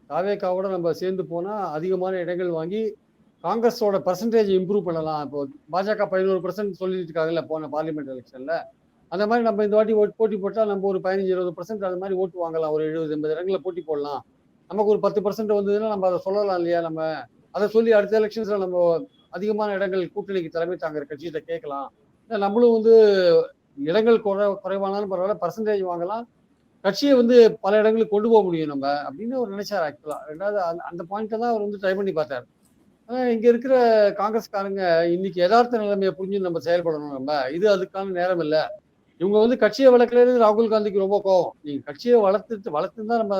தாவேகாவோட நம்ம சேர்ந்து போனா அதிகமான இடங்கள் வாங்கி காங்கிரஸோட பர்சன்டேஜ் இம்ப்ரூவ் பண்ணலாம். இப்போ பாஜக 11% சொல்லிட்டு இருக்காங்கல்ல போன பார்லிமெண்ட் எலெக்ஷன்ல. அந்த மாதிரி நம்ம இந்த வாட்டி போட்டி போட்டா நம்ம ஒரு 15-20% அது மாதிரி ஓட்டு வாங்கலாம். ஒரு 70-80 இடங்களில் போட்டி போடலாம். நமக்கு ஒரு 10% வந்ததுன்னா நம்ம அதை சொல்லலாம் இல்லையா? நம்ம அதை சொல்லி அடுத்த எலெக்ஷன்ஸ்ல நம்ம அதிகமான இடங்கள் கூட்டணிக்கு தலைமை தாங்கிற கட்சிகிட்ட கேட்கலாம். நம்மளும் வந்து இடங்கள் குறைவானாலும் பரவாயில்ல, பர்சன்டேஜ் வாங்கலாம். கட்சியை வந்து பல இடங்களுக்கு கொண்டு போக முடியும் நம்ம அப்படின்னு அவர் நினைச்சார் ஆக்சுவலா. ரெண்டாவது அந்த பாயிண்ட்டை தான் அவர் வந்து ட்ரை பண்ணி பார்த்தார். ஆனா இங்க இருக்கிற காங்கிரஸ்காரங்க இன்னைக்கு யதார்த்த நிலைமையை புரிஞ்சு நம்ம செயல்படணும். நம்ம இது அதுக்கான நேரம் இல்லை. இவங்க வந்து கட்சியை வளர்க்கறது ராகுல் காந்திக்கு ரொம்ப கோவம். நீங்க கட்சியை வளர்த்துன்னு தான் நம்ம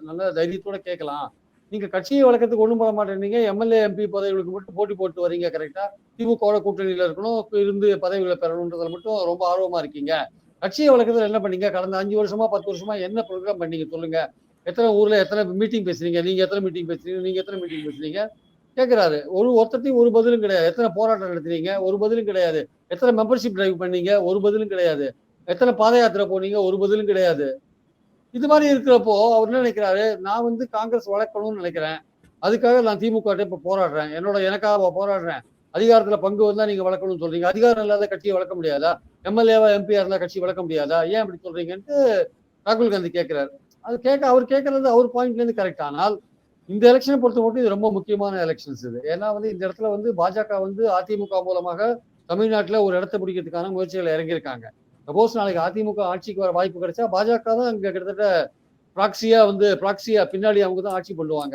நல்ல தைரியத்தோட கேட்கலாம். நீங்க கட்சியை வளர்க்கறதுக்கு ஒண்ணும் பண்ண மாட்டேன்னீங்க. எம்எல்ஏ எம்பி பதவிகளுக்கு மட்டும் போட்டி போட்டு வரீங்க. கரெக்டா திமுக கூட்டணியில இருக்கணும், இருந்து பதவிகளை பெறணுன்றதுல மட்டும் ரொம்ப ஆர்வமா இருக்கீங்க. கட்சியை வளர்க்கறதுல என்ன பண்ணீங்க? கடந்த 5 வருஷமா 10 வருஷமா என்ன ப்ரோக்ராம் பண்ணீங்க சொல்லுங்க. எத்தனை ஊர்ல எத்தனை மீட்டிங் பேசுறீங்க? நீங்க எத்தனை மீட்டிங் பேசுறீங்க? நீங்க எத்தனை மீட்டிங் பேசுறீங்க கேட்கிறாரு. ஒருத்தத்தையும் ஒரு பதிலும் கிடையாது. எத்தனை போராட்டம் நடத்துறீங்க? ஒரு பதிலும் கிடையாது. எத்தனை மெம்பர்ஷிப் டிரைவ் பண்ணீங்க? ஒரு பதிலும் கிடையாது. எத்தனை பாத யாத்திரை போனீங்க? ஒரு பதிலும் கிடையாது. இது மாதிரி இருக்கிறப்போ அவர் என்ன நினைக்கிறாரு? நான் வந்து காங்கிரஸ் வளர்க்கணும்னு நினைக்கிறேன். அதுக்காக நான் திமுக இப்ப போராடுறேன். எனக்காக போராடுறேன். அதிகாரத்துல பங்கு வந்தா நீங்க வளர்க்கணும்னு சொல்றீங்க. அதிகாரம் இல்லாத கட்சியை வளர்க்க முடியாதா? எம்எல்ஏவா எம்பியா இருந்தா கட்சி வளர்க்க முடியாதா? ஏன் அப்படி சொல்றீங்கன்ட்டு ராகுல் காந்தி கேட்கிறாரு. அவர் கேட்கறது அவர் பாயிண்ட்ல இருந்து கரெக்ட். ஆனால் இந்த எலெக்ஷனை பொறுத்த மட்டும் இது ரொம்ப முக்கியமான எலெக்ஷன்ஸ் இது. ஏன்னா வந்து இந்த இடத்துல வந்து பாஜக வந்து அதிமுக மூலமாக தமிழ்நாட்டுல ஒரு இடத்தை பிடிக்கிறதுக்கான முயற்சிகள் இறங்கியிருக்காங்க. சப்போஸ் நாளைக்கு அதிமுக ஆட்சிக்கு வர வாய்ப்பு கிடைச்சா பாஜக தான் இங்க கிட்டத்தட்ட ப்ராக்சியா பின்னாடி அவங்க தான் ஆட்சி பண்ணுவாங்க.